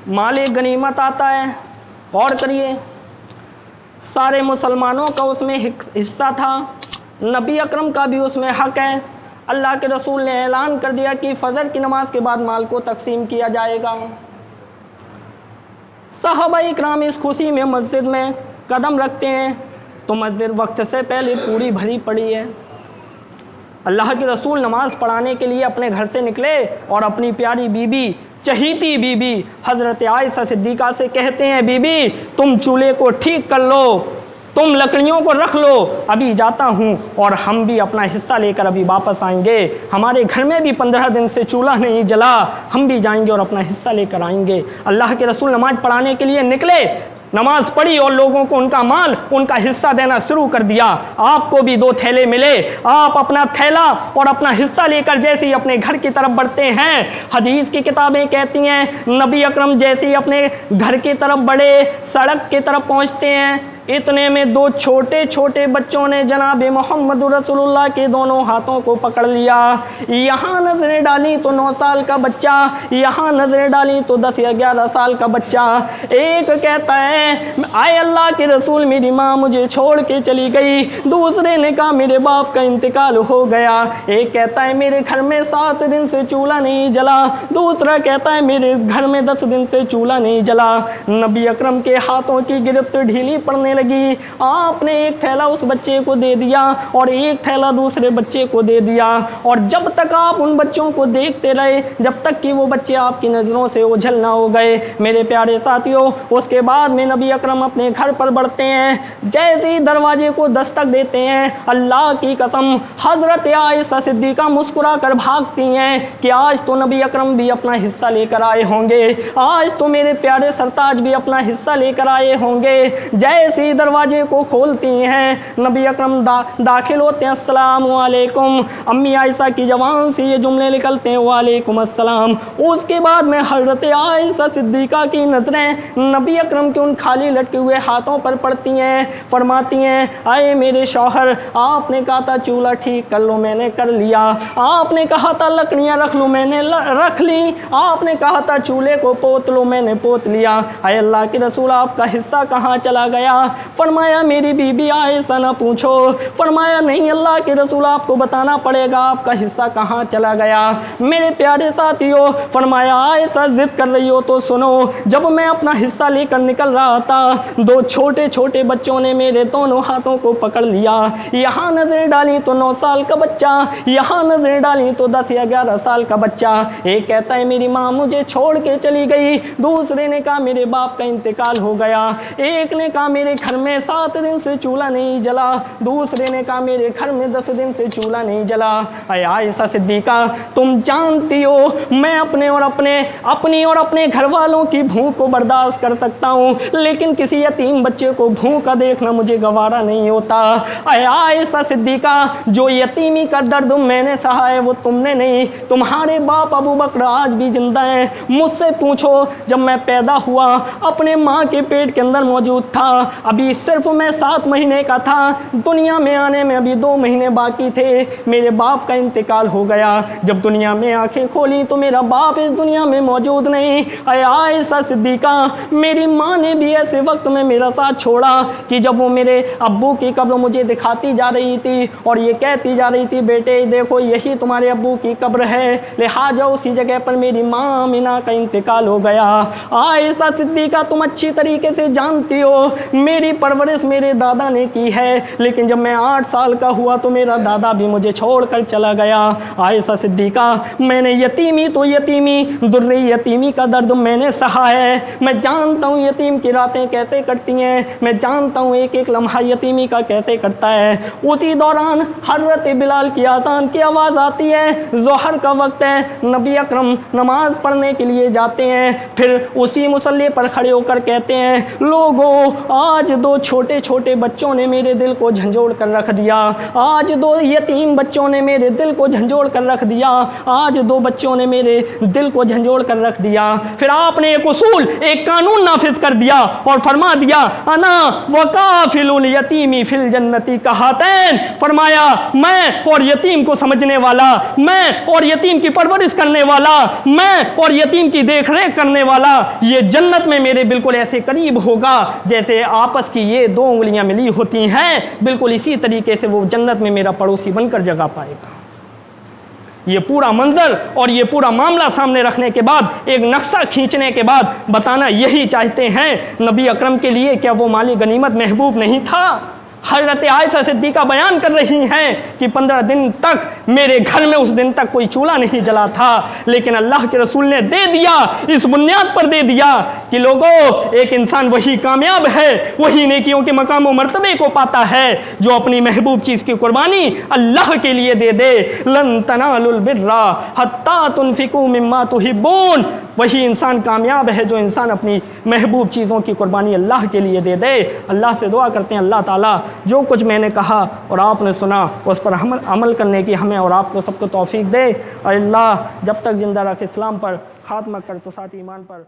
माल गनीमत आता है। और करिए, सारे मुसलमानों का उसमें हिस्सा था, नबी अकरम का भी उसमें हक है। अल्लाह के रसूल ने ऐलान कर दिया कि फ़जर की नमाज के बाद माल को तकसीम किया जाएगा। सहाबा इकराम इस खुशी में मस्जिद में कदम रखते हैं तो मस्जिद वक्त से पहले पूरी भरी पड़ी है। अल्लाह के रसूल नमाज पढ़ाने के लिए अपने घर से निकले और अपनी प्यारी बीबी, चहीती बीबी हज़रत आयशा सिद्दीक़ा से कहते हैं, बीबी तुम चूल्हे को ठीक कर लो, तुम लकड़ियों को रख लो, अभी जाता हूँ और हम भी अपना हिस्सा लेकर अभी वापस आएंगे। हमारे घर में भी 15 दिन से चूल्हा नहीं जला, हम भी जाएंगे और अपना हिस्सा लेकर आएंगे। अल्लाह के रसूल नमाज पढ़ाने के लिए निकले, नमाज पढ़ी और लोगों को उनका माल, उनका हिस्सा देना शुरू कर दिया। आपको भी 2 थैले मिले, आप अपना थैला और अपना हिस्सा लेकर जैसे ही अपने घर की तरफ बढ़ते हैं, हदीस की किताबें कहती हैं नबी अकरम जैसे ही अपने घर की तरफ बढ़े, सड़क की तरफ पहुंचते हैं, इतने में 2 छोटे छोटे बच्चों ने जनाब मोहम्मद रसूलुल्लाह के दोनों हाथों को पकड़ लिया। यहाँ नजरें डाली तो 9 साल का बच्चा, यहाँ नजरें डाली तो 10 या 11 साल का बच्चा। एक कहता है आए अल्लाह के रसूल मेरी माँ मुझे छोड़ के चली गई, दूसरे ने कहा मेरे बाप का इंतकाल हो गया। एक कहता है मेरे घर में 7 दिन से चूल्हा नहीं जला, दूसरा कहता है मेरे घर में 10 दिन से चूल्हा नहीं जला। नबी अकरम के हाथों की गिरफ्त ढीली पड़ने लगी। आपने एक थैला उस बच्चे को दे दिया और एक थैला दूसरे बच्चे को दे दिया, और जब तक आप उन बच्चों को देखते रहे, जब तक कि वो बच्चे आपकी नज़रों से ओझल ना हो गए। मेरे प्यारे साथियों, उसके बाद में नबी अकरम अपने घर पर बढ़ते हैं, जैसे ही दरवाजे को दस्तक देते हैं, अल्लाह की कसम हज़रत आयशा सिद्दीक़ा मुस्कुरा कर भागती हैं कि आज तो नबी अकरम भी अपना हिस्सा लेकर आए होंगे, आज तो मेरे प्यारे सरताज भी अपना हिस्सा लेकर आए होंगे। जैसे दरवाजे को खोलती हैं, नबी अकरम दाखिल होते हैं, अस्सलामु अलैकुम। अम्मी आयशा की ज़बान से ये जुमले निकलते हैं, वालेकुम अस्सलाम। उसके बाद में हज़रत आयशा सिद्दीक़ा की नज़रें नबी अकरम के उन खाली लटके हुए हाथों पर पड़ती हैं, फरमाती हैं आए मेरे शौहर, आपने कहा था चूल्हा ठीक कर लो, मैंने कर लिया, आपने कहा था लकड़ियाँ रख लो, मैंने रख ली, आपने कहा था चूल्हे को पोत लो, मैंने पोत लिया। आए अल्लाह के रसूल आपका हिस्सा कहाँ चला गया? फरमाया मेरी बीबी आयशा ना पूछो। फरमाया नहीं अल्लाह के रसूल आपको बताना पड़ेगा आपका हिस्सा कहाँ चला गया। मेरे प्यारे साथियों, फरमाया आयशा जिद कर रही हो तो सुनो, जब मैं अपना हिस्सा लेकर निकल रहा था, 2 छोटे छोटे बच्चों ने मेरे दोनों हाथों को पकड़ लिया। यहाँ नजरें डाली तो 9 साल का बच्चा, यहाँ नजरें डाली तो 10 या 11 साल का बच्चा। एक कहता है मेरी माँ मुझे छोड़ के चली गई, दूसरे ने कहा मेरे बाप का इंतकाल हो गया, एक ने कहा मेरे घर में 7 दिन से चूल्हा नहीं जला, दूसरे ने कहा मेरे घर में 10 दिन से चूल्हा नहीं जला। आयशा सिद्दीक़ा तुम जानती हो मैं अपनी और अपने घर वालों की भूख को बर्दाश्त कर सकता हूँ, लेकिन किसी यतीम बच्चे को भूखा देखना मुझे गवारा नहीं होता। आयशा सिद्दीक़ा जो यतीमी का दर्द मैंने सहा है वो तुमने नहीं, तुम्हारे बाप अबू बकर आज भी जिंदा हैं। मुझसे पूछो जब मैं पैदा हुआ अपने माँ के पेट के अंदर मौजूद था, अभी सिर्फ मैं 7 महीने का था, दुनिया में आने में अभी 2 महीने बाकी थे, मेरे बाप का इंतकाल हो गया। जब दुनिया में आंखें खोली तो मेरा बाप इस दुनिया में मौजूद नहीं। आयशा सिद्दीक़ा मेरी माँ ने भी ऐसे वक्त में मेरा साथ छोड़ा कि जब वो मेरे अब्बू की कब्र मुझे दिखाती जा रही थी और ये कहती जा रही थी बेटे देखो यही तुम्हारे अब्बू की कब्र है, लिहाजा उसी जगह पर मेरी माँ आमिना का इंतकाल हो गया। आयशा सिद्दीक़ा तुम अच्छी तरीके से जानती हो मेरी परवरिश मेरे दादा ने की है, लेकिन जब मैं 8 साल का हुआ तो मेरा दादा भी मुझे छोड़कर चला गया। आयशा सिद्दीक़ा मैंने यतीमी तो यतीमी, दुर्रे यतीमी का दर्द मैंने सहा है, मैं जानता हूँ यतीम की रातें कैसे कटती हैं, मैं जानता हूँ एक एक लम्हा यतीमी का कैसे कटता है। उसी दौरान हज़रत बिलाल की आज़ान की आवाज़ आती है, ज़ोहर का वक्त है, नबी अकरम नमाज पढ़ने के लिए जाते हैं, फिर उसी मुसल्ले पर खड़े होकर कहते हैं लोगों आज آج دو چھوٹے چھوٹے بچوں نے میرے دل کو جھنجھوڑ کر رکھ دیا، آج دو یتیم بچوں نے میرے دل کو جھنجھوڑ کر رکھ دیا، آج دو بچوں نے میرے دل کو جھنجھوڑ کر رکھ دیا۔ پھر آپ نے ایک اصول، ایک قانون نافذ کر دیا اور فرما دیا انا وکافل الیتیم فی الجنت کہاتین، فرمایا میں اور یتیم کو سمجھنے والا، میں اور یتیم کی پرورش کرنے والا، میں اور یتیم کی دیکھ ریکھ کرنے والا، یہ جنت میں میرے بالکل ایسے قریب ہوگا جیسے آپس کی یہ دو انگلیاں ملی ہوتی ہیں، بالکل اسی طریقے سے وہ جنت میں میرا پڑوسی بن کر جگہ پائے گا۔ یہ پورا منظر اور یہ پورا معاملہ سامنے رکھنے کے بعد، ایک نقشہ کھینچنے کے بعد بتانا یہی چاہتے ہیں نبی اکرم کے لیے کیا وہ مالی غنیمت محبوب نہیں تھا؟ حضرت عائشہ صدیقہ بیان کر رہی ہیں کہ 15 دن تک میرے گھر میں اس دن تک کوئی چولہا نہیں جلا تھا، لیکن اللہ کے رسول نے دے دیا، اس بنیاد پر دے دیا کہ لوگو ایک انسان وہی کامیاب ہے، وہی نیکیوں کے مقام و مرتبے کو پاتا ہے جو اپنی محبوب چیز کی قربانی اللہ کے لیے دے دے۔ لن تنالوا البر حتی تنفقوا مما تحبون، وہی انسان کامیاب ہے جو انسان اپنی محبوب چیزوں کی قربانی اللہ کے لیے دے دے۔ اللہ سے دعا کرتے ہیں اللہ تعالیٰ جو کچھ میں نے کہا اور آپ نے سنا اس پر عمل کرنے کی ہمیں اور آپ کو سب کو توفیق دے، اور اللہ جب تک زندہ رکھ اسلام پر، خاتمہ کر تو ساتھ ایمان پر۔